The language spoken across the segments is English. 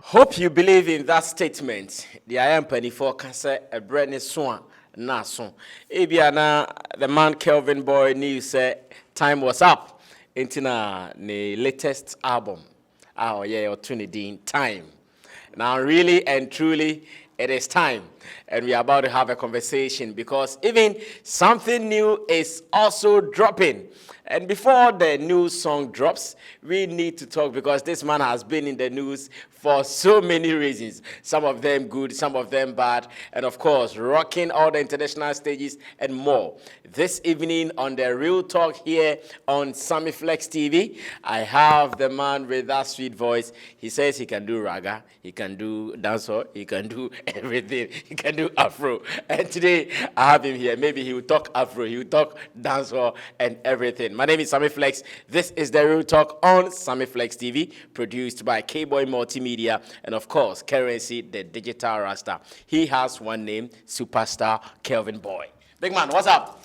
Hope you believe in that statement. The I am penny for cancer a brand swan na so. Ebiana the man Kelvin boy knew say time was up. Intina the latest album. Oh yeah, or time. Now really and truly it is time. And we are about to have a conversation because even something new is also dropping. And before the new song drops, we need to talk because this man has been in the news for so many reasons. Some of them good, some of them bad, and of course, rocking all the international stages and more. This evening on the Real Talk here on Sammy Flex TV, I have the man with that sweet voice. He says he can do raga, he can do dancehall, he can do everything. He can do Afro. And today I have him here. Maybe he will talk Afro, he will talk dancehall and everything. My name is Sammy Flex. This is the Real Talk on Sammy Flex TV, produced by K-Boy Multimedia, and of course, Currency, the digital rasta. He has one name, Superstar Kelvin Boy. Big man, what's up?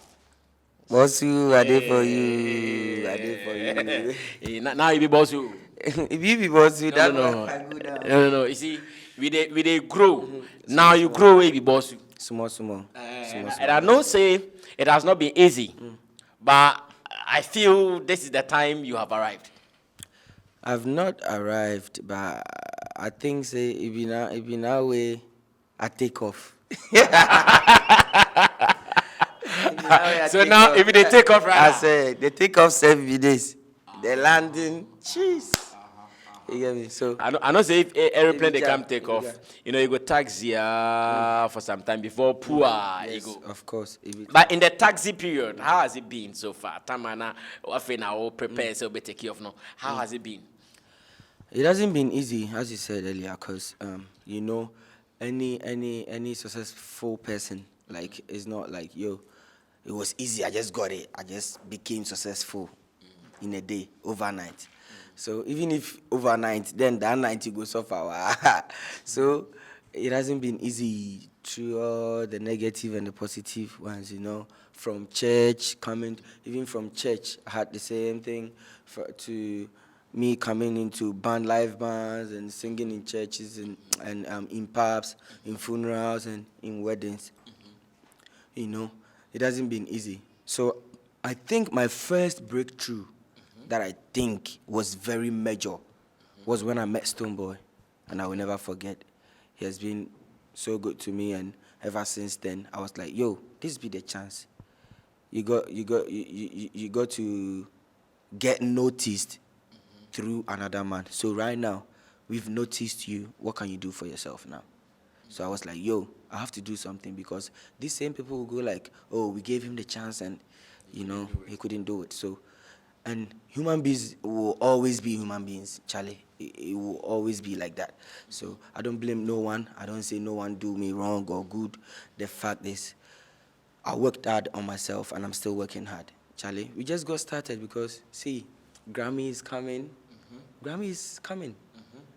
Boss you, I did for you. I did for you. Now you be boss you. If you be boss you, that no. You see, we they grow. Now you grow, we be boss you. Small. And I know say it has not been easy, but I feel this is the time you have arrived. I've not arrived, but I think say it be now way I take off. So now if they take off right I now. say they take off 7 days. The landing, jeez. You get me? So I know say if airplane they come take off, you know you go taxi for some time before poor yes, you go. Of course. But in the taxi period, how has it been so far? Tamana, often I will prepare so be take off now. How has it been? It hasn't been easy, as you said earlier, because you know, any successful person, like, it's not like yo, it was easy. I just got it. I just became successful in a day, overnight. So even if overnight, then that night you go suffer. So it hasn't been easy through all the negative and the positive ones, you know. From church coming, even from church, I had the same thing to me coming into live bands and singing in churches and in pubs, in funerals and in weddings. You know, it hasn't been easy. So I think my first breakthrough that I think was very major was when I met Stonebwoy, and I will never forget. He has been so good to me, and ever since then, I was like, yo, this be the chance. You got to get noticed through another man. So right now, we've noticed you. What can you do for yourself now? So I was like, yo, I have to do something because these same people will go like, oh, we gave him the chance and, you know, he couldn't do it. So, and human beings will always be human beings, Charlie. It will always be like that. So I don't blame no one. I don't say no one do me wrong or good. The fact is, I worked hard on myself and I'm still working hard. Charlie, we just got started because, see, Grammy is coming. Grammy is coming.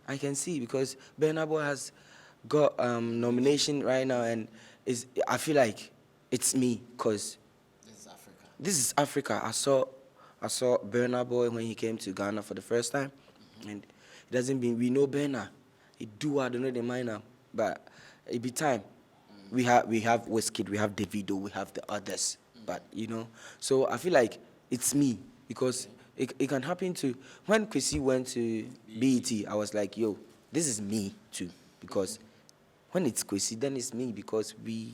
I can see because Burna Boy has got nomination right now, and I feel like it's me because this is Africa. I saw Burna Boy when he came to Ghana for the first time, and it doesn't mean we know Burna. He do I don't know the minor, but it be time. We have Wizkid, we have Davido, we have the others, but you know. So I feel like it's me because it can happen to when Kwesi went to BET. I was like, yo, this is me too because when it's Kwesi, then it's me because we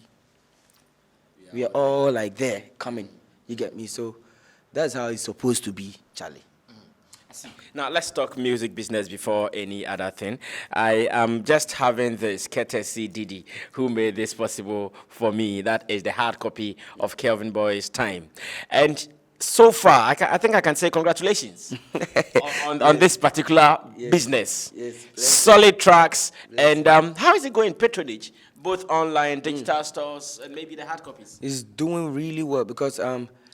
are all like there coming. You get me? So that's how it's supposed to be, Charlie. Now, let's talk music business before any other thing. I am just having this courtesy Didi, who made this possible for me. That is the hard copy of Kelvin Boy's Time. And so far, I think I can say congratulations on this particular business. Yes. Solid tracks. And how is it going? Patronage, both online, digital stores, and maybe the hard copies? It's doing really well because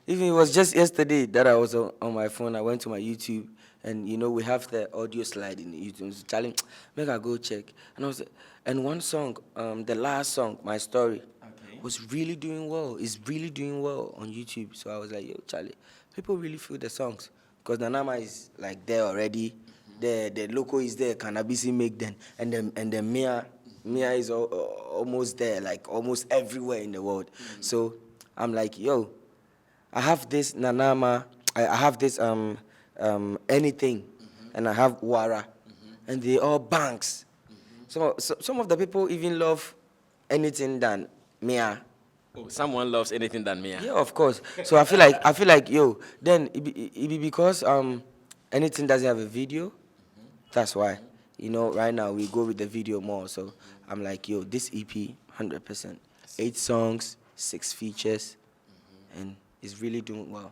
even it was just yesterday that I was on my phone. I went to my YouTube, and you know we have the audio slide in the YouTube. So Charlie, make I go check. And one song, the last song, My Story, was really doing well. It's really doing well on YouTube. So I was like, yo, Charlie, people really feel the songs because the number is like there already, The loco is there, cannabis make them, and the Mia is almost there, like almost everywhere in the world. So I'm like, yo, I have this Nanama, I have this anything, and I have Wara, and they all banks. Some of the people even love anything than Mia. Oh, someone loves anything than me. Yeah, of course. So I feel like yo, then it be because anything doesn't have a video. That's why. Right now we go with the video more. So I'm like, yo, this EP 100%. 8 songs, 6 features, and it's really doing well.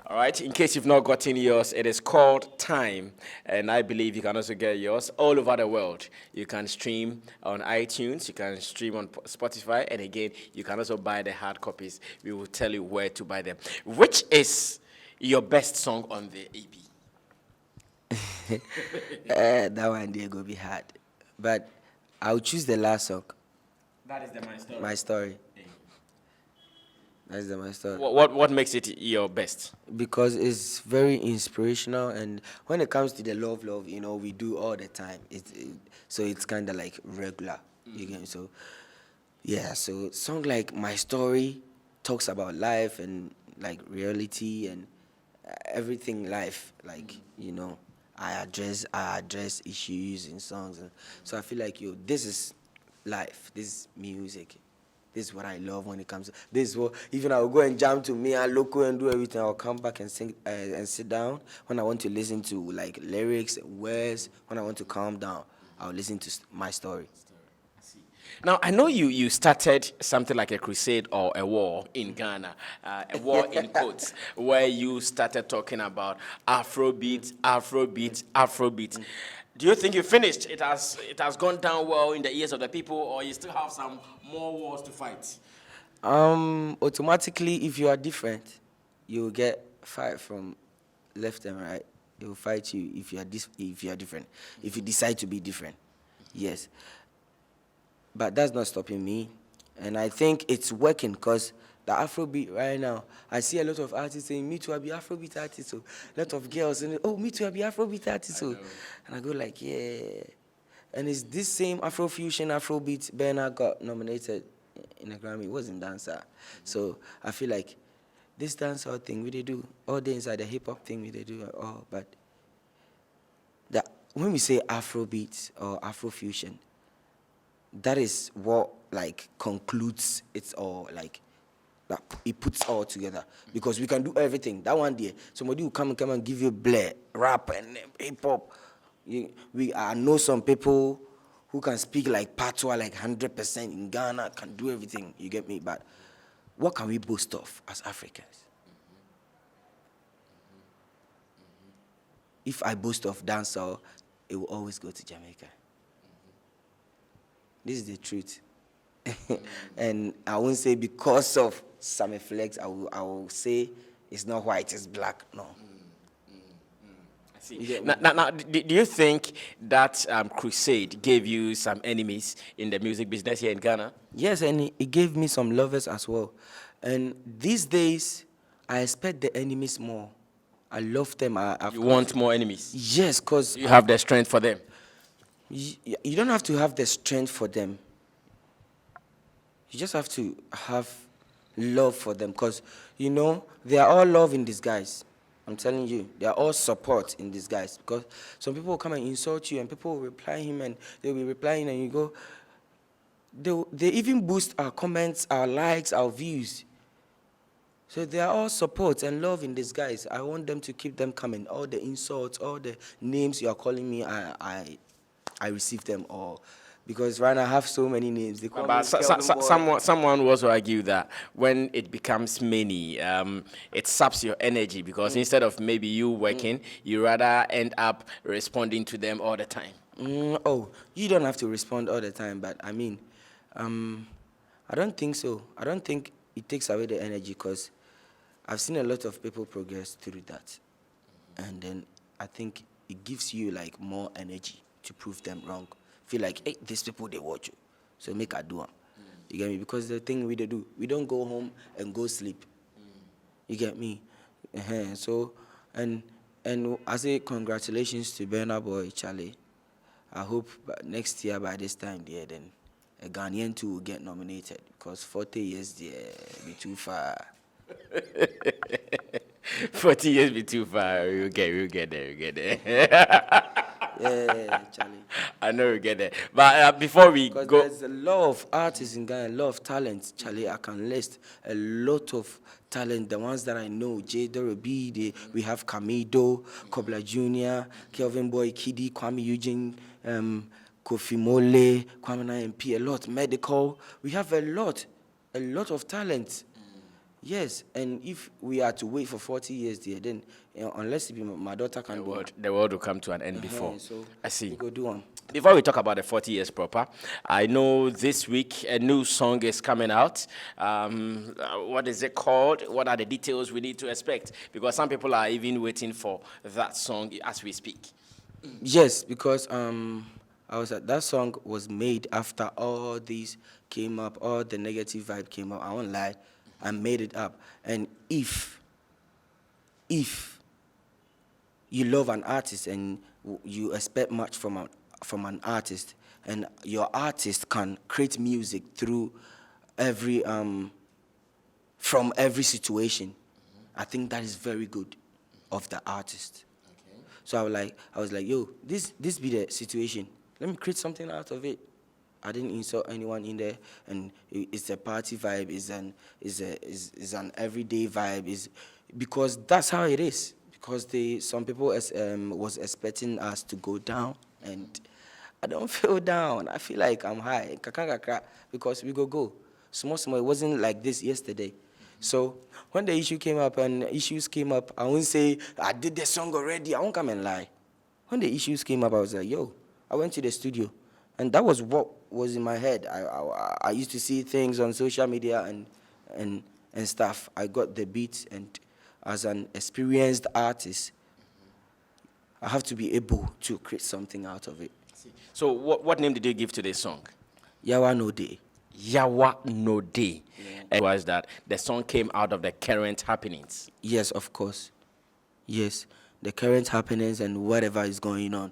All right, in case you've not gotten yours, it is called Time, and I believe you can also get yours all over the world. You can stream on iTunes, you can stream on Spotify, and again, you can also buy the hard copies. We will tell you where to buy them. Which is your best song on the EP? That one day go be hard, but I'll choose the last song. That is the My Story. My Story. That's my story. What makes it your best? Because it's very inspirational, and when it comes to the love, we do all the time. So it's kind of like regular. You get me? So yeah. So song like My Story talks about life and like reality and everything life. Like I address issues in songs, and so I feel like this is life. This is music. This is what I love when it comes to this. Is what, even I'll go and jam to me and local and do everything. I'll come back and sing and sit down. When I want to listen to like lyrics, words, when I want to calm down, I'll listen to My Story. Now, I know you started something like a crusade or a war in Ghana, a war in quotes, where you started talking about Afrobeat. Do you think you finished? It has gone down well in the ears of the people, or you still have some more wars to fight? Automatically, if you are different, you will get fight from left and right. They will fight you if you are different. If you decide to be different, yes. But that's not stopping me, and I think it's working because the Afrobeat right now, I see a lot of artists saying, me too, I'll be Afrobeat artist. So a lot of girls saying, oh, me too, I'll be Afrobeat artist. So. And I go like, yeah. And it's this same Afrofusion, Afrobeat, Bernard got nominated in a Grammy. It wasn't dancer. So I feel like this dancehall thing we they do, all the inside the hip-hop thing we they do, all, but when we say Afrobeat or Afrofusion, that is what like concludes it's all like, it puts all together because we can do everything. That one day, somebody will come and give you Blakk, rap and hip hop. I know some people who can speak like patois like 100% in Ghana, can do everything. You get me? But what can we boast of as Africans? If I boast of dancehall, it will always go to Jamaica. This is the truth. And I won't say because of Sammy Flex, I will say it's not white, it's black. No. I see. Now, do you think that crusade gave you some enemies in the music business here in Ghana? Yes, and it gave me some lovers as well. And these days, I expect the enemies more. I love them. You want more enemies? Yes, because you have the strength for them. You don't have to have the strength for them. You just have to have love for them because, they are all love in disguise. I'm telling you, they are all support in disguise because some people will come and insult you and people will reply him and they'll be replying and you go, they even boost our comments, our likes, our views. So they are all support and love in disguise. I want them to keep them coming. All the insults, all the names you are calling me, I receive them all. Because right now I have so many names. They call me someone will also argue that when it becomes many, it saps your energy because instead of maybe you working, you rather end up responding to them all the time. Oh, you don't have to respond all the time, but I mean, I don't think so. I don't think it takes away the energy because I've seen a lot of people progress through that. And then I think it gives you like more energy to prove them wrong. Feel like, hey, these people, they watch you. So make a do them. You get me? Because the thing we do, we don't go home and go sleep. You get me? So, and And I say congratulations to Burna Boy, Charlie. I hope next year by this time, yeah, then a Ghanaian too will get nominated because 40 years, yeah, be too far. 40 years be too far. We'll get there. Yeah, Charlie. I know we get there. But before we Because go, there's a lot of artists in Ghana, a lot of talent, Charlie. I can list a lot of talent. The ones that I know, J. Dorobi, we have Kamido, Kobla Jr., Kelvin Boy, Kiddy, Kwame Eugene, Kofi Mole, Kwame MP, a lot. Medical, we have a lot of talent. Yes, and if we are to wait for 40 years there, then unless my daughter can do it. the world will come to an end before. So I see. we go do one. Before we talk about the 40 years proper, I know this week a new song is coming out. What is it called? What are the details we need to expect? Because some people are even waiting for that song as we speak. Yes, because that song was made after all these came up, all the negative vibe came up. I won't lie, I made it up. And if you love an artist and you expect much from an artist, and your artist can create music through from every situation, I think that is very good of the artist. Okay. So I was like, yo, this be the situation. Let me create something out of it. I didn't insult anyone in there, and it's a party vibe. Is an everyday vibe. Is because that's how it is. Because some people was expecting us to go down, and I don't feel down. I feel like I'm high. Because we go. Small. It wasn't like this yesterday. So when the issue came up and issues came up, I won't say I did the song already. I won't come and lie. When the issues came up, I was like, yo, I went to the studio, and that was what was in my head. I used to see things on social media and stuff. I got the beat, and as an experienced artist, I have to be able to create something out of it. So what name did you give to this song? Yawa No Day. Yawa No Day. Yeah. And was that the song came out of the current happenings? Yes, of course. Yes, the current happenings and whatever is going on.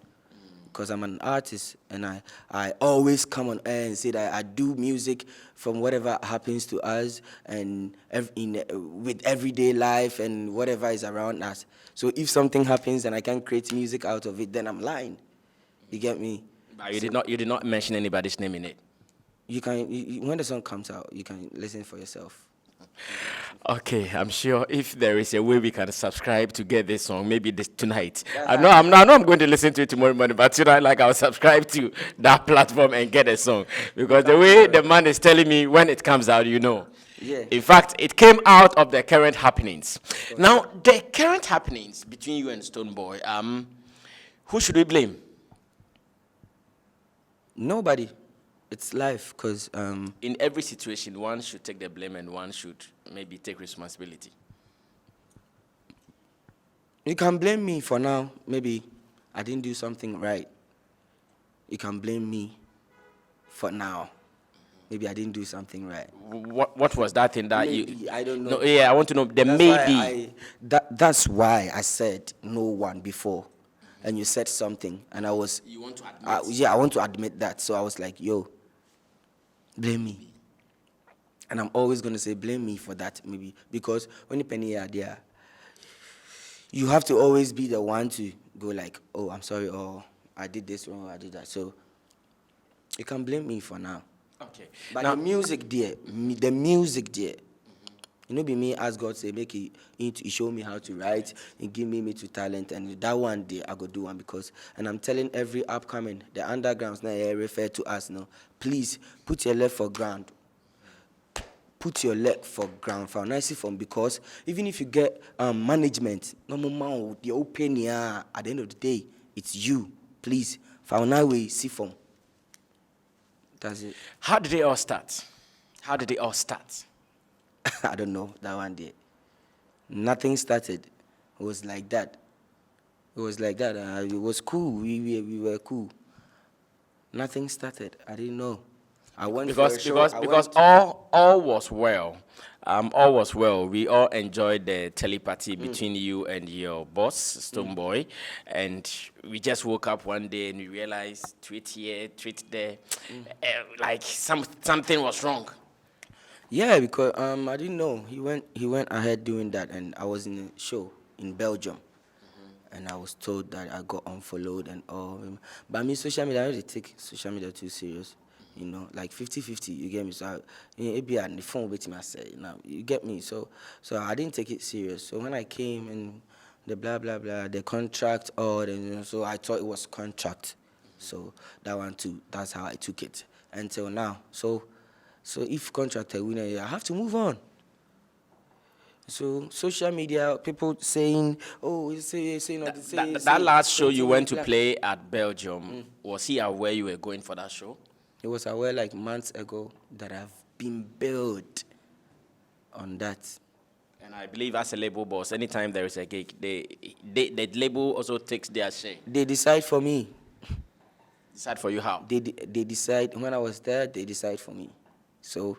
Because I'm an artist, and I always come on air and say that I do music from whatever happens to us and with everyday life and whatever is around us. So if something happens and I can create music out of it, then I'm lying. You get me? But you did not mention anybody's name in it. You can when the song comes out, you can listen for yourself. Okay, I'm sure if there is a way we can subscribe to get this song, maybe tonight. I know I'm going to listen to it tomorrow morning, but tonight, like, I'll subscribe to that platform and get a song, because the way the man is telling me when it comes out, you know. Yeah. In fact, it came out of the current happenings. Now, the current happenings between you and Stonebwoy, who should we blame? Nobody. It's life, because in every situation, one should take the blame and one should maybe take responsibility. You can blame me for now. Maybe I didn't do something right. You can blame me for now. Maybe I didn't do something right. What was that thing that maybe, I don't know. No, yeah, I want to know. The maybe. That's why I said no one before. And you said something, and I was... You want to admit? I want to admit that. So I was like, yo, blame me. And I'm always going to say blame me for that, maybe. Because when you penny are there, you have to always be the one to go like, oh, I'm sorry, or I did this wrong, I did that. So you can blame me for now. Okay. But now, the music there, you know, be me as God say, make it, he show me how to write, and give me to talent, and that one day I go do one because, and I'm telling every upcoming, the undergrounds now refer to us now, please put your leg for ground. Put your leg for ground for nice form, because even if you get management, no more the open at the end of the day, it's you. Please, for now we see form. That's it. How did they all start? I don't know that one day. Nothing started. It was like that. It was cool. We were cool. Nothing started. I didn't know. I went for a show. Because all was well. All was well. We all enjoyed the telepathy between you and your boss, Stonebwoy, and we just woke up one day and we realized tweet here, tweet there, like something was wrong. Yeah, because I didn't know he went ahead doing that, and I was in a show in Belgium, and I was told that I got unfollowed and all. But I mean, social media, I don't really take social media too serious. You know, like 50-50, you get me? So, it be on the phone with me, I say, now, you get me? So I didn't take it serious. So when I came and the blah, blah, blah, the contract, so I thought it was contract. So that one too, that's how I took it until now. So if contract I win, I have to move on. So social media, people saying, oh, That last show you went to play at Belgium, was he aware you were going for that show? He was aware like months ago that I've been billed on that. And I believe as a label boss, anytime there is a gig, the label also takes their share. They decide for me. Decide for you how? They decide, when I was there, they decide for me. So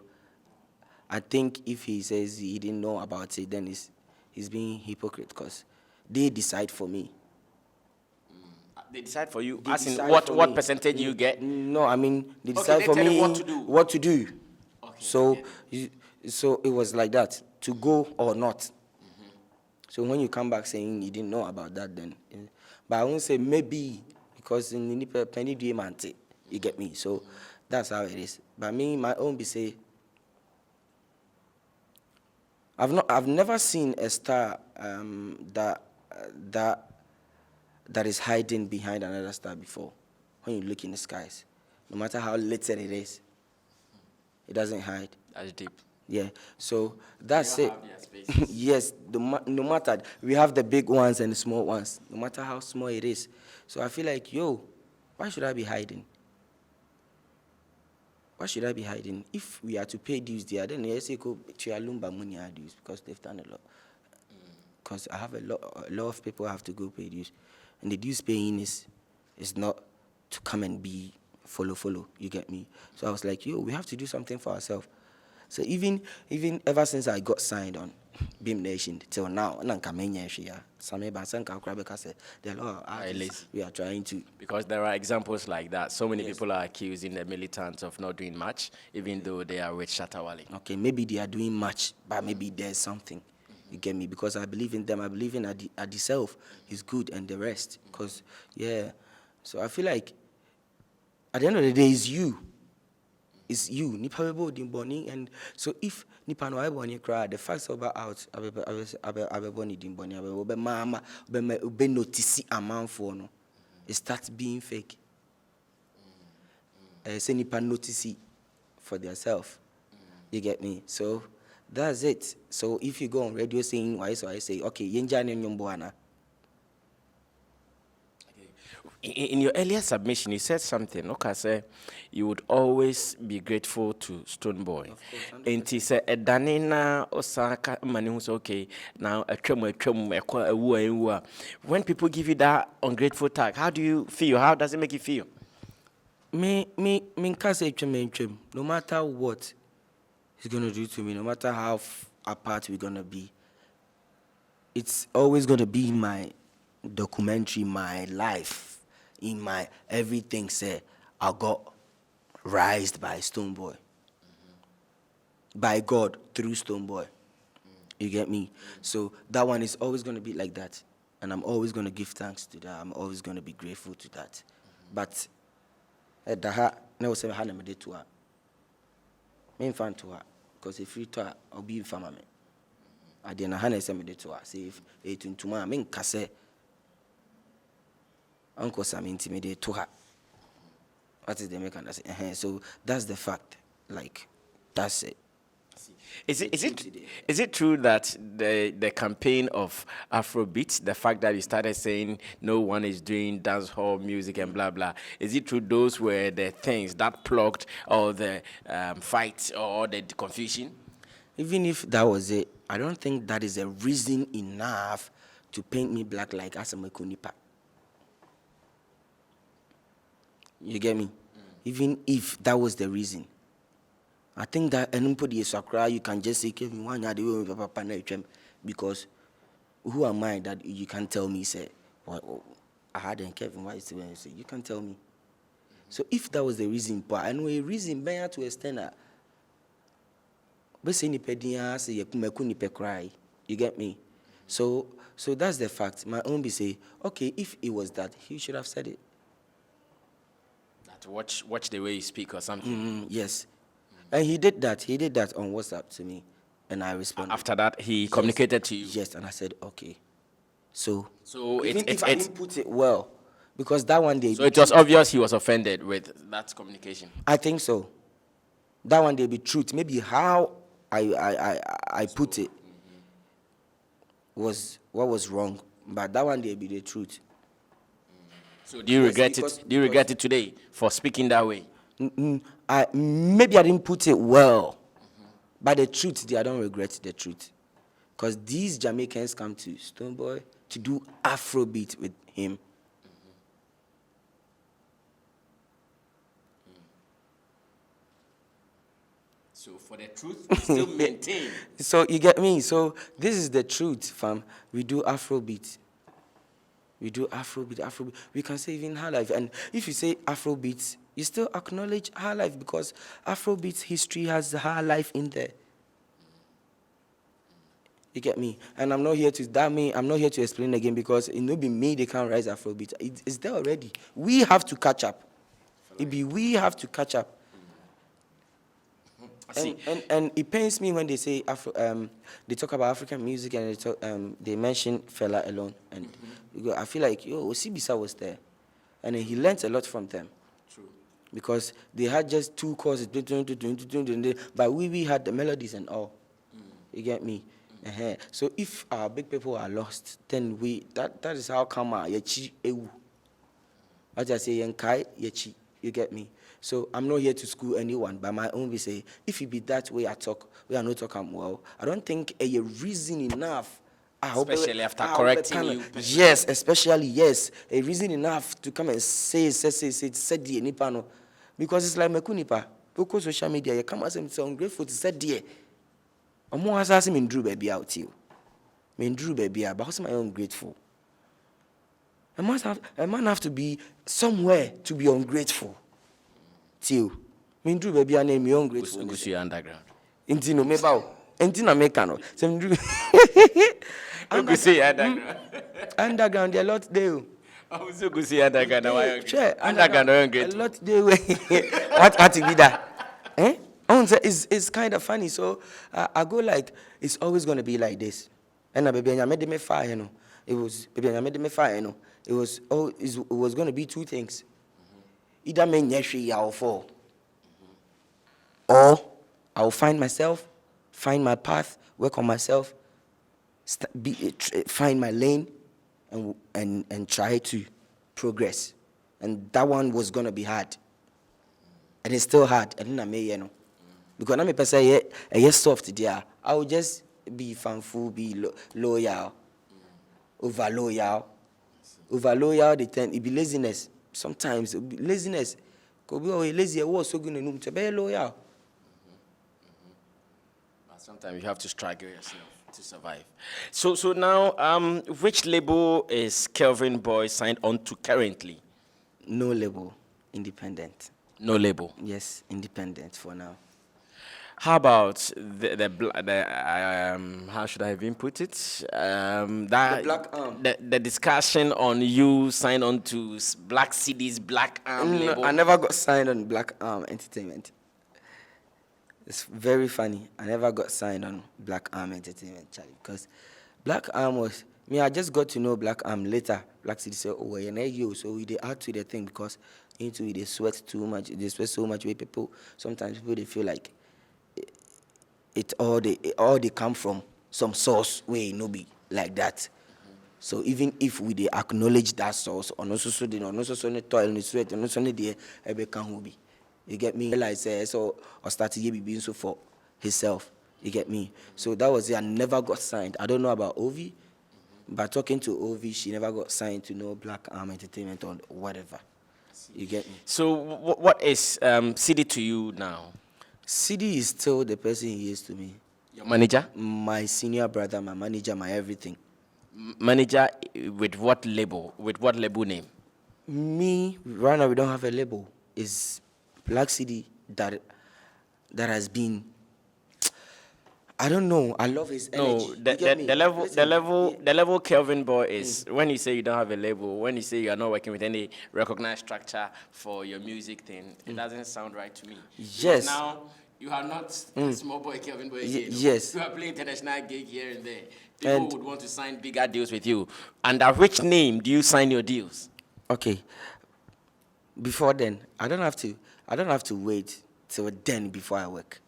I think if he says he didn't know about it, then he's being hypocrite, because they decide for me. They decide for you, as in what percentage you get? No, I mean, they decide for me what to do. Okay, so it was like that, to go or not. So when you come back saying you didn't know about that, then, but I won't say maybe, because in the penny diamante, you get me. So that's how it is. But me, my own be say, I've never seen a star that is hiding behind another star before. When you look in the skies, no matter how little it is, it doesn't hide. That's deep. Yeah, so that's it. Yes, no matter, we have the big ones and the small ones, no matter how small it is. So I feel like, why should I be hiding? Why should I be hiding? If we are to pay dues there, then they say go to Alumba money dues, because they've done a lot. Because I have a lot of people have to go pay dues. And the dues paying is not to come and be follow, you get me? So I was like, we have to do something for ourselves. So even ever since I got signed on Beam Nation till now, we are trying to. Because there are examples like that. So many people are accusing the militants of not doing much, even though they are with Shatta Wale. Okay, maybe they are doing much, but maybe there's something. You get me? Because I believe in them. I believe in Adi self. He's good, and the rest. Because, so I feel like at the end of the day, it's you. It's you. Nipa bebo dimboni, and so if nipa no ayeboni cry, the facts about out abeboni dimboni abebe mama be notice amount for no, it starts being fake. Say nipa notice for themselves. You get me? So that's it. So if you go on radio saying why, so I say, okay, yenja ne nyomboana. In your earlier submission, you said something. Okay, say you would always be grateful to Stonebwoy. And he said, "Danina Osaka mani who's okay now a chum. When people give you that ungrateful tag, how do you feel? How does it make you feel?" Me can't say chum. No matter what he's gonna do to me, no matter how apart we're gonna be, it's always gonna be my documentary, my life. In my everything, say I got raised by Stonebwoy, by God through Stonebwoy. You get me? So that one is always going to be like that, and I'm always going to give thanks to that. I'm always going to be grateful to that. But at the heart, never say I never did to her. Me fan to her, because if you to her, I'll be in family. I didn't have say me did to her. See if it into my me kase. Uncle Sam intimidate to her. What is the mechanism? So that's the fact. Like, that's it. Is it true that the campaign of Afrobeat, the fact that you started saying no one is doing dancehall music and blah blah, is it true those were the things that plugged all the fights or the confusion? Even if that was it, I don't think that is a reason enough to paint me black like Asamekunipa. You get me? Even if that was the reason, I think that anybody is cry, you can just say Kelvin one year the way papa na etwem, because who am I that you can tell me say what I had and Kelvin why is it say you can tell me. So if that was the reason, but I know a reason better to extend that. But say ni pedia say you kumeku ni pe cry. You get me? So that's the fact. My own be say, okay, if it was that, he should have said it. That watch the way you speak or something. Yes. And he did that. He did that on WhatsApp to me, and I responded. After that, he communicated to you. Yes, and I said, okay. So even if I didn't put it well, because that one day. So it was obvious he was offended with that communication. I think so. That one day be truth. Maybe how I put it was what was wrong, but that one day be the truth. So do you regret it? Do you regret it today for speaking that way? Maybe I didn't put it well, but the truth, I don't regret the truth, because these Jamaicans come to Stonebwoy to do Afrobeat with him. So for the truth, we still maintain. So you get me? So this is the truth, fam. We do Afrobeat. We do Afrobeat. We can say even high life. And if you say Afrobeat, you still acknowledge high life, because Afrobeat's history has the high life in there. You get me? And I'm not here to explain again, because it no be me they can't rise Afrobeat. It's there already. We have to catch up. We have to catch up. And it pains me when they say they talk about African music and they mention Fela alone, and I feel like Osibisa was there, and he learned a lot from them. True. Because they had just two courses, but we had the melodies and all. You get me? So if our big people are lost, then that is how come yechi ewu. As I say yenkai yechi. You get me? So I'm not here to school anyone, but my own will say, if it be that way I talk, we are not talking well. I don't think a reason enough. Especially after correcting you. Yes, especially, yes. A reason enough to come and say the nipano. Because it's like mekunipa. Because social media, you come and say, I'm grateful to say dear. I'm more asking me Drew baby out you. Me Drew baby, but I'm ungrateful. A man have to be somewhere to be ungrateful. Till me Drew baby, I name me ungrateful. Go see underground. Intino me bow. Intina mekano. Some Drew. Go see underground. Underground, a lot there. I was go see underground. Underground, a lot there. What to be that? Eh? It's kind of funny. So I go like, it's always going to be like this. And baby, I made me fire, you know. It was baby, I made me fire, you know. It was going to be two things. Either me nyeshi I'll fall, or I'll find myself, find my path, work on myself, find my lane, and try to progress. And that one was going to be hard. And it's still hard. I didn't know, you know. Because I'm a person, yes, soft there. I will just be fanful, be loyal, over loyal, they tend it be laziness. Sometimes it be laziness. Could be lazy. I was so good to be loyal. But sometimes you have to struggle yourself to survive. So now, which label is Kelvin Boy signed on to currently? No label, independent. No label. Yes, independent for now. How about the how should I even put it? The Black Arm. The discussion on you sign on to Blakk Sidi's Black Arm label. I never got signed on Black Arm Entertainment. It's very funny. I never got signed on Black Arm Entertainment, Charlie, because Black Arm was me. I just got to know Black Arm later. Blakk Sidi said, "Oh, you so we add to the thing because into they sweat too much. They sweat so much. Where people sometimes they feel like." It all they come from some source where no be like that. So even if we they acknowledge that source, or also so they also so the toil and sweat and also the ebe can be. You get me? Like say so or started be being so for himself. You get me? So that was it. I never got signed. I don't know about Ovi, but talking to Ovi, she never got signed to no Black Arm Entertainment or whatever. You get me? So what is Sidi to you now? Sidi is still the person he is to me. Your manager? My senior brother, my manager, my everything. Manager with what label? With what label name? Me, right now we don't have a label. It's Blakk Sidi that has been. I don't know. I love his energy. No, the level Kelvin Boy is when you say you don't have a label, when you say you are not working with any recognized structure for your music thing, it doesn't sound right to me. Yes. Because now you are not small boy Kelvin Boy again. Yes. You are playing international gig here and there. People would want to sign bigger deals with you. Under which name do you sign your deals? Okay. Before then, I don't have to wait till then before I work.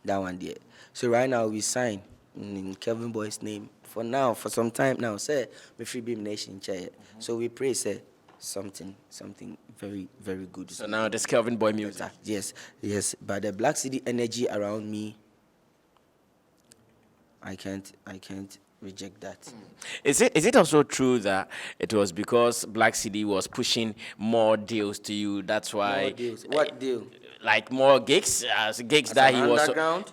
That one there. So right now we sign in Kelvin Boy's name for now, for some time now. Say me free beam nation chair. So we pray say something very, very good. So now this Kelvin Boy music. Yes. But the Blakk Sidi energy around me, I can't reject that. Is it also true that it was because Blakk Sidi was pushing more deals to you? That's why. More deals. What deal? Like more gigs, gigs As that an he was. underground?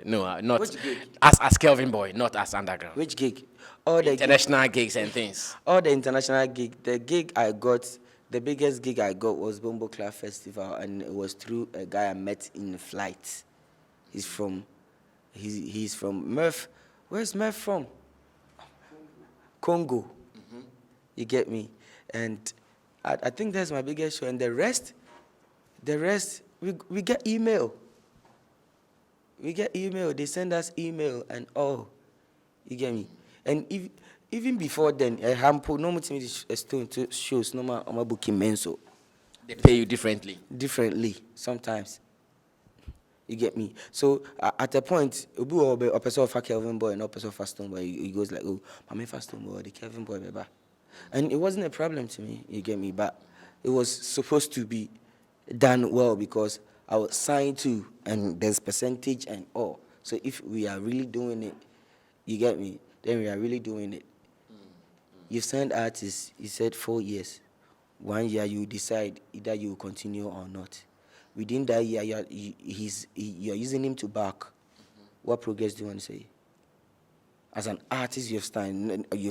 No, not Which gig? as Kelvin Boy, not as underground. Which gig? All the International gigs and things. All the international gig. The gig I got, the biggest gig I got was Bombo Club Festival, and it was through a guy I met in the flight. He's from Murph. Where's Murph from? Congo. You get me? And I think that's my biggest show. And the rest, we get email. We get email. They send us email and all. You get me? And even before then, a hampo no much a stone to shows no more on my booking menso. They pay you differently. Differently sometimes. You get me? So at a point, a person of a Kelvin Boy and a person of a Stonebwoy, he goes like, oh, I'm a Stonebwoy, the Kelvin Boy, baby. And it wasn't a problem to me, you get me? But it was supposed to be done well because I was signed to, and there's percentage and all. So if we are really doing it, you get me? Then we are really doing it. You've signed artists, he said 4 years. 1 year you decide either you will continue or not. Within that year, you're using him to back. What progress do you want to say? As an artist, you've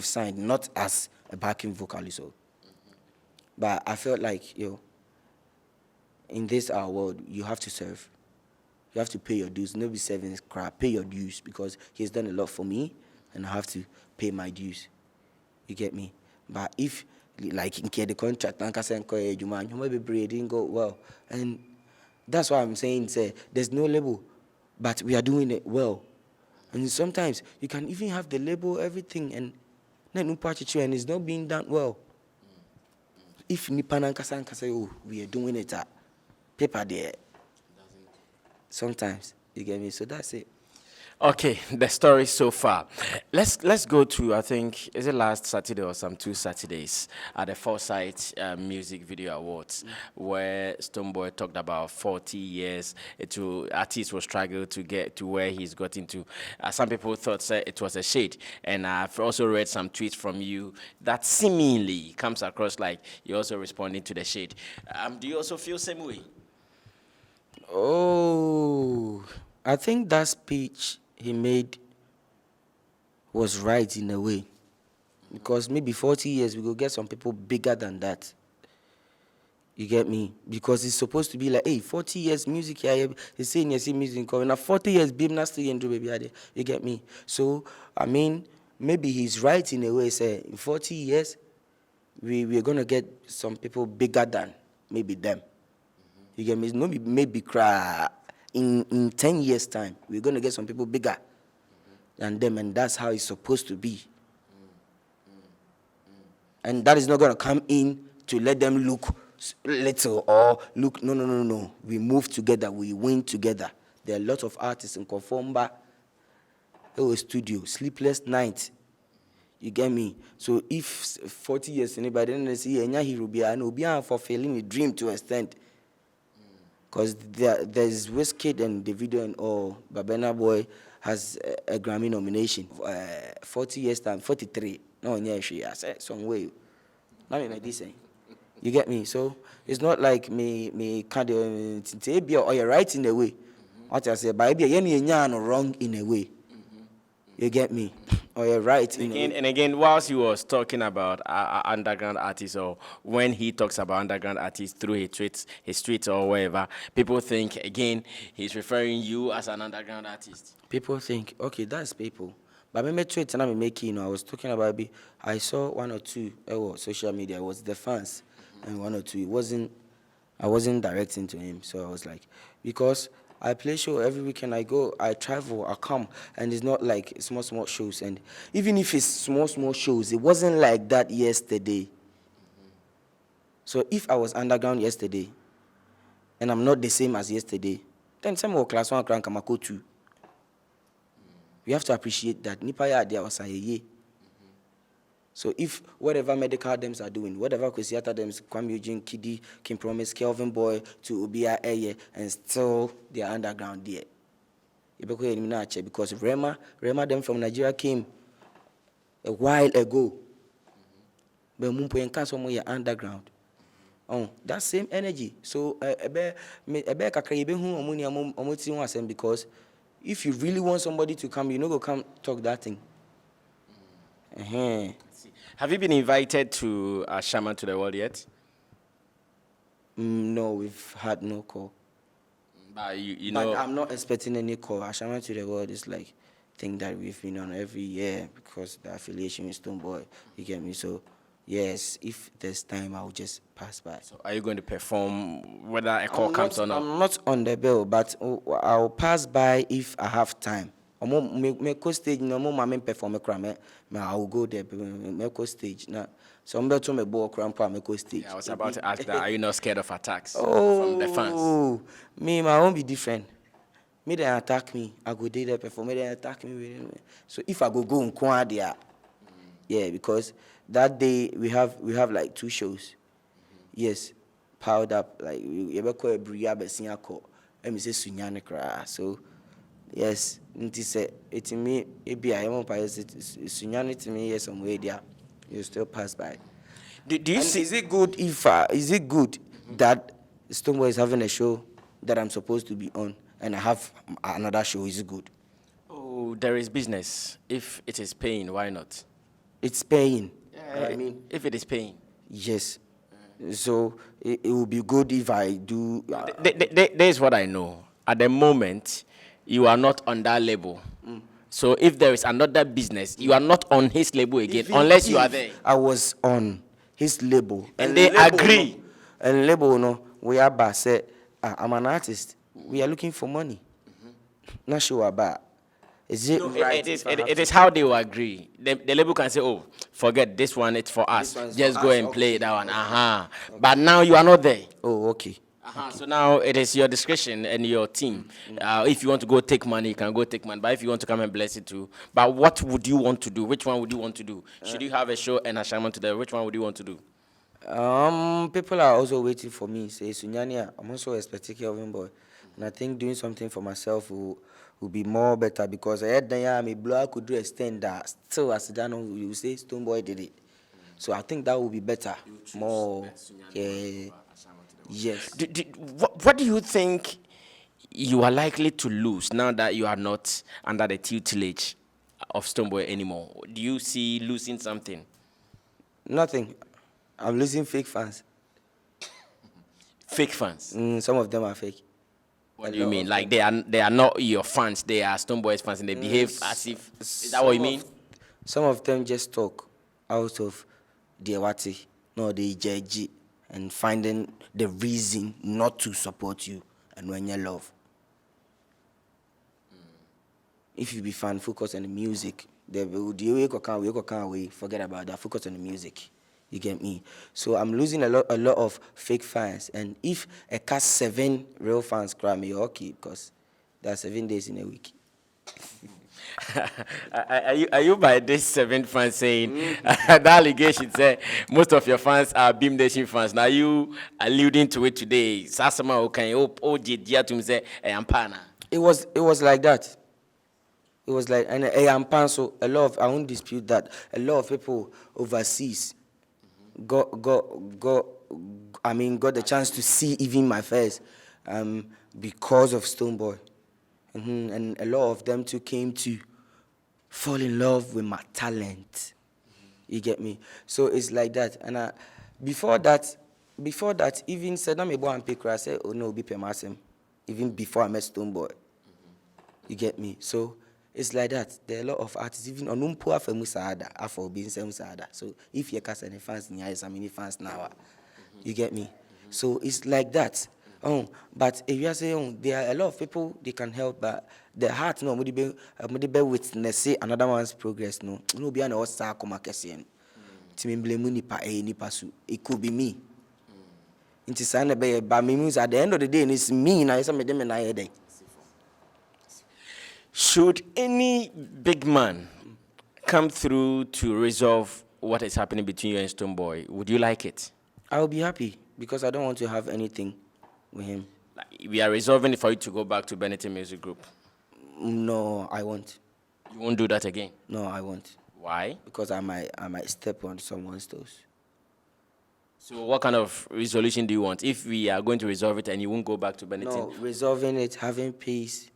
signed, not as a backing vocalist. But I felt like, in this our world, you have to serve. You have to pay your dues. Nobody serving crap. Pay your dues because he's done a lot for me, and I have to pay my dues. You get me? But if, like, in the contract, it didn't go well, and that's why I'm saying, there's no label, but we are doing it well. And sometimes you can even have the label, everything, and it's not being done well. If Nipananka say, oh, we are doing it at paper there. Sometimes, you get me? So that's it. Okay, the story so far. Let's go to, I think, is it last Saturday or some 2 Saturdays at the Foresight Music Video Awards, where Stonebwoy talked about 40 years. Artists will struggle to get to where he's got into. Some people thought it was a shade, and I've also read some tweets from you that seemingly comes across like you're also responding to the shade. Do you also feel same way? Oh, I think that speech he made was right in a way. Because maybe 40 years, we will get some people bigger than that. You get me? Because it's supposed to be like, hey, 40 years music here, he's saying you see music coming. Now 40 years, baby, not still do baby. You get me? So, I mean, maybe he's right in a way, say, in 40 years, we're going to get some people bigger than maybe them. You get me? It's not maybe cry. In 10 years' time, we're going to get some people bigger than them, and that's how it's supposed to be. And that is not going to come in to let them look little or look, no. We move together, we win together. There are a lot of artists in Conformba, studio, sleepless night. You get me? So if 40 years anybody then see any hero be I know be for failing a dream to extend. Because there's Wizkid and Davido and all, Babena Boy has a Grammy nomination. 40 years time, 43. No, yeah, she has some way. Not in this. You get me? So it's not like me kind of or you're right in a way. What I say, but you're wrong in a way. You get me? Or you're right in a way. And again, whilst he was talking about underground artists, or when he talks about underground artists through his tweets or whatever, people think again he's referring you as an underground artist. People think, okay, that's people. But me tweet and I'm making, I was talking about it. I saw one or two social media. It was the fans, and one or two. I wasn't directing to him, so I was like, because I play show every weekend. I go, I travel, I come, and it's not like small shows. And even if it's small shows, it wasn't like that yesterday. So if I was underground yesterday, and I'm not the same as yesterday, then some more class 1 crank Kamako 2. We have to appreciate that. Nipa ya there was a ye. So if whatever medical dems are doing, whatever Kwesiata dems, Kwame Eugene, Kidi, Kim Promise, Kelvin Boy, to Obia Eye, and still they are underground there. Because Rema them from Nigeria came a while ago. But Mumpo and Kansomo are underground. Oh, that same energy. So because if you really want somebody to come, you know, go come talk that thing. Have you been invited to Shaman to the World yet? No, we've had no call. But you know, but I'm not expecting any call. Shaman to the World is like thing that we've been on every year because the affiliation with Stonebwoy. You get me? So yes, if there's time, I'll just pass by. So are you going to perform whether a call comes or not? I'm not on the bill, but I'll pass by if I have time. Me stage no more perform I will go there me stage now. So I'm better me ball crampa me stage. Yeah, I was about to ask that. Are you not scared of attacks from the fans? Oh, me my own be different. Me they attack me, I go there perform. Me they attack me. So if I go on there, yeah, because that day we have like 2 shows. Yes, piled up like we ever call a bria besia call. Let me say sunyane kra. So yes, it's me. Maybe I am sunyane to me. Yes, somewhere there. You still pass by. Do you see? Is it good if is it good that Stonebwoy is having a show that I'm supposed to be on, and I have another show? Is it good? Oh, there is business. If it is paying, why not? It's paying. Yeah, I mean, if it is paying. Yes. So it will be good if I do. There's what I know. At the moment, you are not on that label. So if there is another business, you are not on his label again, unless you are there. I was on his label. And they agree. And label, no, we are by say, I'm an artist. We are looking for money. Not sure about. Is it right? It is how they will agree. The label can say, oh, forget this one, it's for us. Just go and play that one. But now you are not there. Oh, okay. Okay. So now it is your discretion and your team. If you want to go take money, you can go take money. But if you want to come and bless it too. But what would you want to do? Which one would you want to do? Should you have a show and a shaman today? Which one would you want to do? People are also waiting for me. Say, Sunyania, I'm also expecting Kelvin Boy. And I think doing something for myself will be more better because I had a Blakk could do extend that. Still, as you say, Stonebwoy did it. So I think that will be better. More. Yeah. Yes. What do you think you are likely to lose now that you are not under the tutelage of Stonebwoy anymore? Do you see losing something? Nothing. I'm losing fake fans. Fake fans? Some of them are fake. What do you mean? Like they are not your fans, they are Stonebwoy's fans and they behave as if... Is that what you mean? Some of them just talk out of their wati, no, they judge and finding the reason not to support you and when you love. If you be fan, focus on the music. Forget about that. Focus on the music. You get me? So I'm losing a lot of fake fans. And if I cast 7 real fans cry me, okay, because there are 7 days in a week. Are you by this 7 fans saying that allegation say most of your fans are Beam Nation fans? Now you alluding to it today. Sasama okay to say It was like that. It was like and so a lot of I won't dispute that a lot of people overseas got the chance to see even my face because of Stonebwoy. And a lot of them too came to fall in love with my talent. You get me? So it's like that. And before that, even said I'm a boy and picker. I said, oh no, be pemasem. Even before I met Stonebwoy. You get me? So it's like that. There are a lot of artists, even on Umpua for Musada, Afrobeat Musada. So if you cast any fans in your many fans now, you get me? So it's like that. But if you say there are a lot of people they can help, but the heart no would be witness say another man's progress. No be an osa come akesian. Timimblemu nipa nipa su. It could be me. Inti sana be but me at the end of the day it's me na yesa me dem na yede. Should any big man come through to resolve what is happening between you and Stonebwoy, would you like it? I will be happy because I don't want to have anything with him. Like, we are resolving it for you to go back to Benetton Music Group. No, I won't. You won't do that again? No, I won't. Why? Because I might step on someone's toes. So what kind of resolution do you want? If we are going to resolve it and you won't go back to Benetton? No, resolving it, having peace,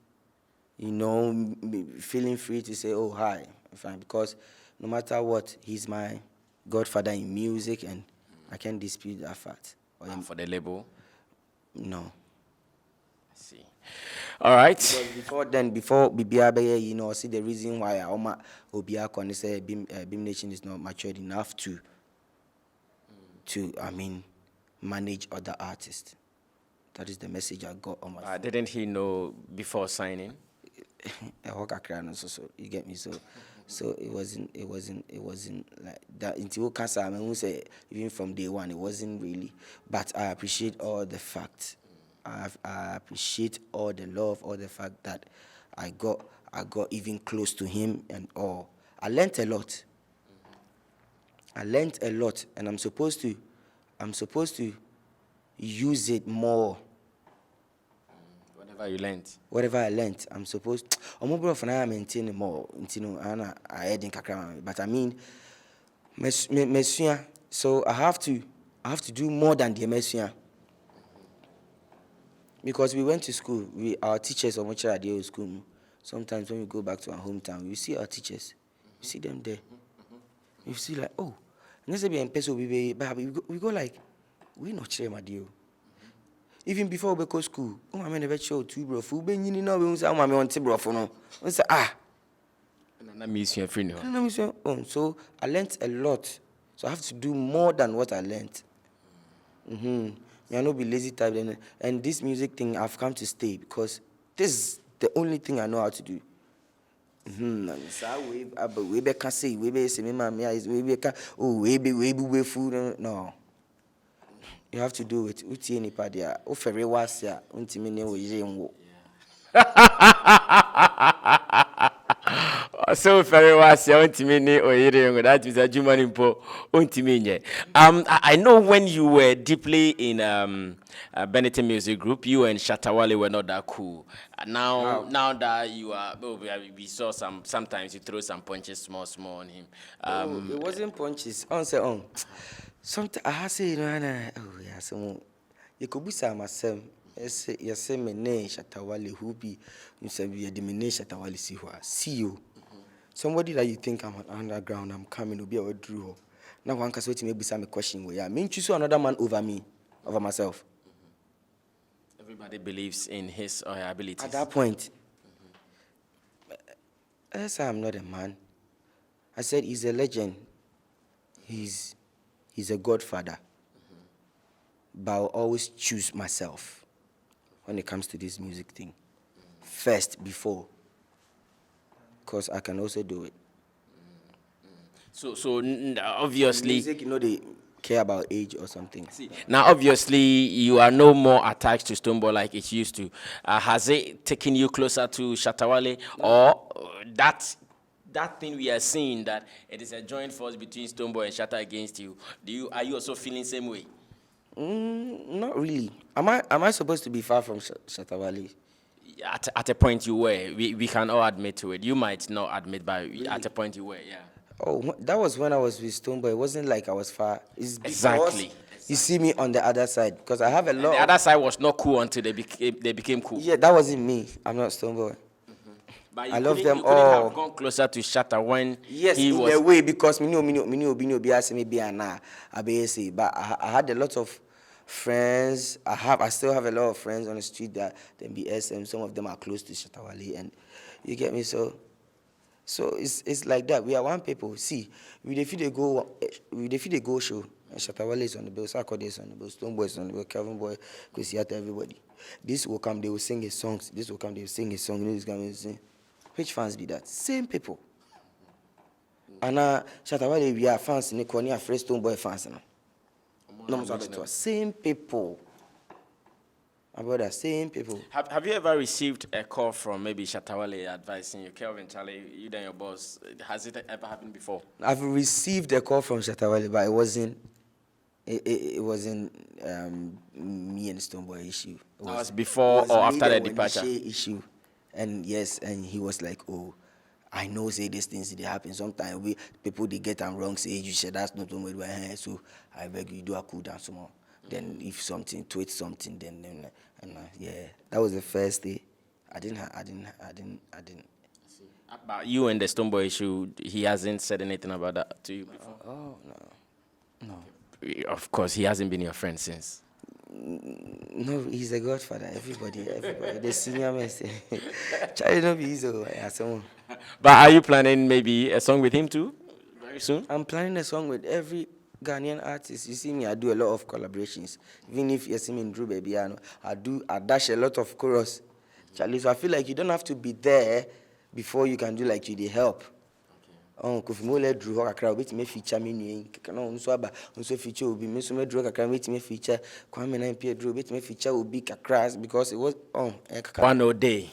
feeling free to say, oh, hi, fine. Because no matter what, he's my godfather in music and I can't dispute that fact. And for the label? No. I see. All right. Because before BBA, see the reason why Obia can say Beam Nation is not matured enough to manage other artists. That is the message I got on my. Didn't he know before signing? You get me? So it wasn't like that until cancer. I mean, say even from day one, it wasn't really. But I appreciate all the facts. I appreciate all the love, all the fact that I got even close to him and all. I learned a lot. And I'm supposed to use it more. Whatever I learned, I'm supposed. I maintain more. But I mean, so I have to do more than the Messiah. Because we went to school, our teachers are at school. Sometimes when we go back to our hometown, we see our teachers, we see them there. We see like, oh, we go like, we not share my deal. Even before we go to school, I never show two bro. So I learned a lot. So I have to do more than what I learned. I not be lazy type, and this music thing I've come to stay because this is the only thing I know how to do. We can say we be food. No, you have to do it. So very was that is a human impo. I know when you were deeply in Benetton Music Group, you and Shatta Wale were not that cool. Now that you are, we saw sometimes you throw some punches small on him. It wasn't punches. Sometimes I say, you could be some myself. You say my name Shatta Wale who be you say we diminish Shatta Wale see you. Somebody that you think I'm underground, I'm coming to be a drew. Now one can say to me beside me question where I mean choose another man over myself. Everybody believes in his or her abilities. At that point, I said I'm not a man. I said he's a legend. He's a godfather. But I'll always choose myself when it comes to this music thing. First, before. Because I can also do it. So obviously, music, they care about age or something. Now, obviously, you are no more attached to Stonebwoy like it used to. Has it taken you closer to Shatta Wale, or that thing we are seeing that it is a joint force between Stonebwoy and Shatta against you? Are you also feeling the same way? Not really. Am I supposed to be far from Shatta Wale? At a point you were. We can all admit to it. You might not admit, but really? At a point you were, yeah. Oh, that was when I was with Stonebwoy. It wasn't like I was far. It's because Exactly. you see me on the other side because I have a And lot. the other side was not cool until they became cool. Yeah, that wasn't me. I'm not Stonebwoy. But I love them you couldn't have all. gone closer to Shatta when Yes, he in was. a way because be asked me be na abese. But I had a lot of friends. I still have a lot of friends on the street that then be SM. Some of them are close to Shatta Wale, and you get me. So it's like that. We are one people. See, we defeat the go show. And Shatta Wale is on the bill, Sarkodie is on the bill, Stonebwoy is on the bill, Kelvin boy, Kwesiata, everybody. This will come, they will sing his songs. This will come, they will sing his song. You know this guy will sing. Which fans be that? Same people. And Shatta Wale, we are fans in the corner, fresh Stonebwoy fans now. No, same people. About the same people. Have you ever received a call from maybe Shatta Wale advising you, Kelvin, Charlie, you and your boss? Has it ever happened before? I've received a call from Shatta Wale, but it wasn't. It wasn't me and Stonebwoy issue. It was before or after the departure? Issue, and yes, and he was like, "Oh, I know, say these things they happen. Sometimes people they get them wrong. Say you said that's not what we're so I beg you do a cool down some more. Then if something tweet something, then yeah, that was the first day. I didn't. About you and the Stonebwoy issue, he hasn't said anything about that to you before. Oh no. Of course, he hasn't been your friend since. No, he's a godfather. Everybody, the senior man say, Charlie, don't be easy. But are you planning maybe a song with him too, very soon? I'm planning a song with every Ghanaian artist. You see me, I do a lot of collaborations. Even if you see me in Drew Baby, I dash a lot of chorus. Charlie, so I feel like you don't have to be there before you can do like you the help. Oh, Kofi Mole drew kakra obeti me feature me nuen kana onso aba onso feature obi me so me drew kakra obeti me feature Kwame na Pierre drew obeti me feature obi kakra because it was one day.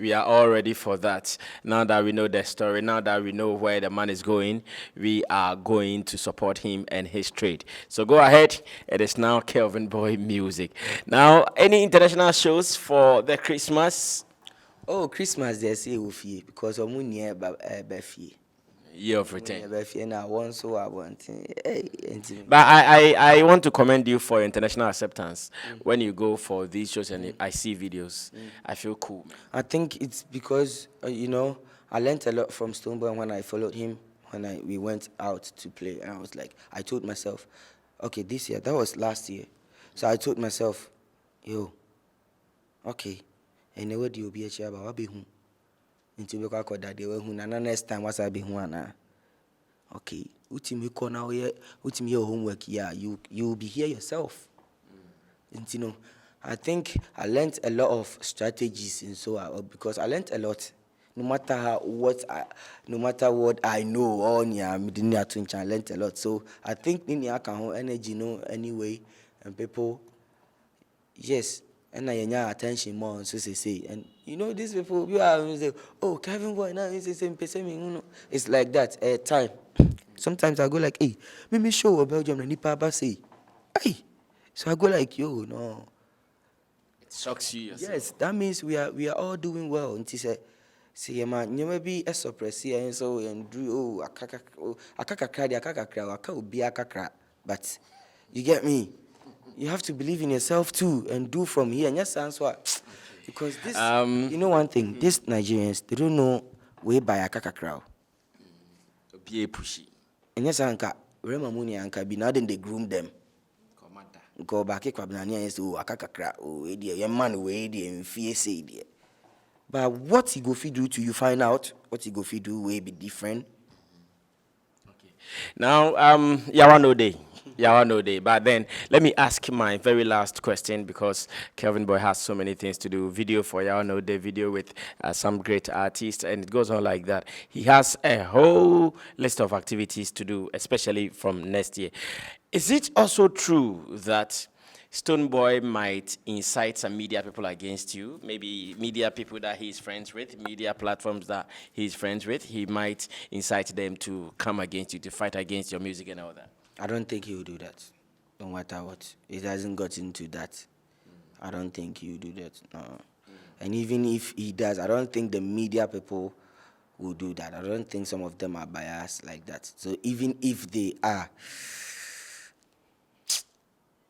We are all ready for that. Now that we know the story, now that we know where the man is going, we are going to support him and his trade. So go ahead. It is now Kelvin Boy Music. Now, any international shows for the Christmas? Oh, Christmas they say Ufie because omu near Befie. Year of return. But I want to commend you for your international acceptance. When you go for these shows and I see videos, I feel cool. I think it's because, I learned a lot from Stonebwoy when I followed him, when we went out to play. And I was like, I told myself, okay, this year, that was last year. So I told myself, yo, okay, and what do you be a chair about? Into we call that they were who next time was I be one. Okay, ultimate corner here, ultimate your homework, yeah, you will be here yourself. And I think I learned a lot of strategies and so because I learned a lot. No matter what I know on I learned a lot. So I think in the energy anyway and people yes. And I get attention more, so say. And these people, you are say, oh, Kelvin Boy, now you say, it's like that. Time. Sometimes I go like, hey, let me show about Belgium and Nipa say, hey. So I go like, yo, no. It shocks you yourself. Yes, that means we are all doing well. And he said, see, man, you may be a suppress here and so and do but you get me. You have to believe in yourself too and do from here. And yes, answer because this, one thing, these Nigerians, they don't know way by a kaka crowd. Be a pushy. And yes, Anka, Rema Muni Anka, be now then they groom them. Go back a Kwabnania and say, oh, a kaka crowd, oh, your man, way, and fear say, dear. But what he go feed do to you find out, what he go feed do will be different. Okay. Now, Yawa no day. Yawa no day. But then let me ask my very last question because Kelvin Boy has so many things to do. Video for Yawa no day, video with some great artists, and it goes on like that. He has a whole list of activities to do, especially from next year. Is it also true that Stonebwoy might incite some media people against you, maybe media people that he's friends with, media platforms that he's friends with? He might incite them to come against you, to fight against your music and all that. I don't think he will do that. No matter what. It hasn't got into that. I don't think he will do that. No. And even if he does, I don't think the media people will do that. I don't think some of them are biased like that. So even if they are,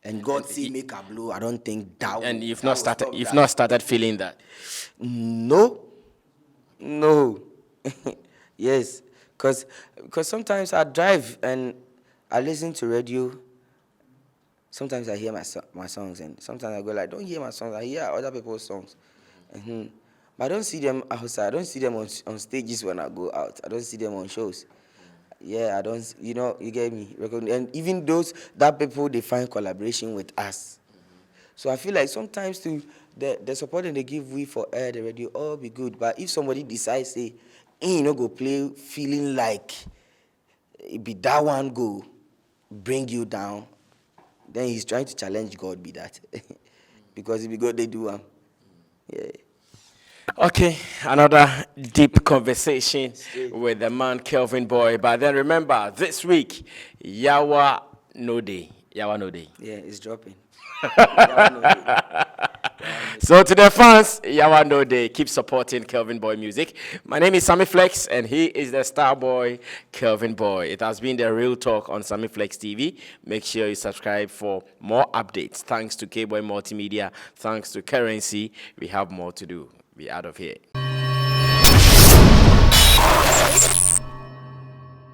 and God say make a blow, I don't think that. And you've not started feeling that. No. Yes, because sometimes I drive and I listen to radio. Sometimes I hear my songs, and sometimes I go like, don't hear my songs. I hear other people's songs. But I don't see them outside. I don't see them on stages when I go out. I don't see them on shows. Yeah, I don't. You get me. And even that people, they find collaboration with us. So I feel like sometimes too, the support that they give we for air the radio all be good. But if somebody decides say, go play, feeling like it be that one go bring you down, then he's trying to challenge God. Be that because if be God, they do yeah. Okay, another deep conversation with the man Kelvin Boy. But then remember, this week, Yawa no day. Yawa no day. Yeah, it's dropping. Yawa no day. So to the fans, Yawa no day. Keep supporting Kelvin Boy music. My name is Sammy Flex, and he is the star boy, Kelvin Boy. It has been the real talk on Sammy Flex TV. Make sure you subscribe for more updates. Thanks to K-Boy Multimedia. Thanks to Currency. We have more to do. Be out of here.